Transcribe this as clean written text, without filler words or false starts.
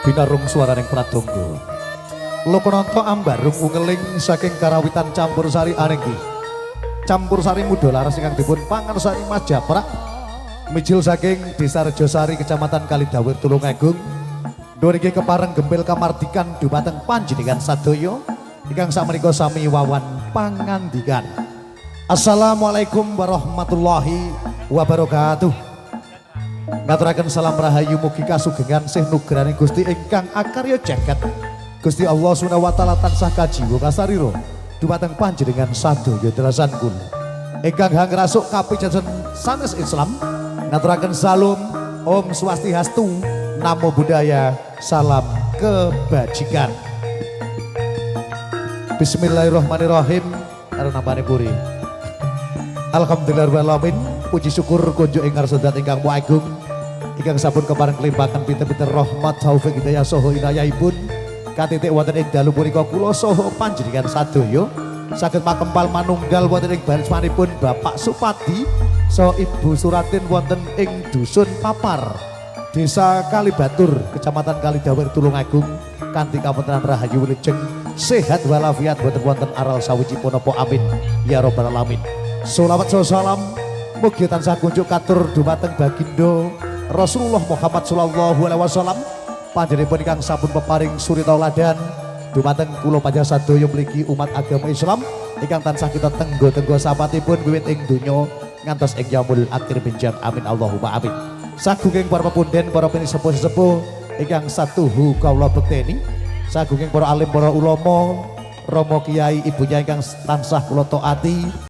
binarung suaraning pradonga. Lokananta ambarung ungeling saking karawitan campur sari anenggi. Campur sari muda laras ingkang dipun pangarsani Mas Japrak. Mijil saking Desa Rejosari Kecamatan Kalidawir Tulungagung. Niki kepareng gempil kamardikan dumateng panjenengan sadaya ingkang sakmenika sami wawan pangandikan. Assalamualaikum warahmatullahi wabarakatuh. Ngaturaken salam rahayu mugi kasugengan sih nugrani Gusti ingkang akarya jagat. Gusti Allah Subhanahu wa taala tansah kajiwa kasarira dumateng panjenengan sadaya dalasan kula. Ingkang hangrasuk kapijasan sanes Islam ngaturaken salam Om Swastiastu, Namo Buddhaya, salam kebajikan. Bismillahirrahmanirrahim. Karo nambane puri. Alhamdulillahirrahmanirrahim. Puji syukur kunjuk ing ngarsa ingkang agung. Ingkang sampun kepareng klimpaken pinter-pinter rahmat taufik hidayah saha inayahipun katitik wonten ing dalu punika kula saha panjenengan sadaya saged makempal manunggal wonten ing barismanipun Bapak Supadi saha Ibu Suratin wonten ing dusun Papar Desa Kalibatur Kecamatan Kalidawir Tulungagung kanthi kapuntenan rahayu wilujeng sehat walafiat boten wonten aral sawiji punapa amin ya rabbal alamin. Sholawat salam mugi tansah kunjuk katur dumateng bagindo Rasulullah Muhammad sallallahu alaihi wasallam panjenenganipun ingkang sampun peparing suri tauladan dumateng kula panjenengan sadaya mligi umat agama Islam ingkang tansah kita tenggo-tenggo sapatipun wiwit ing donya ngantos ing yaumul akhir benjang amin Allahumma amin. Sagunging para pepunden para pinisepuh-sepuh ingkang satuhu kawula bekteni sagunging para alim para ulama Rama Kiai ibunya ingkang tansah kula taati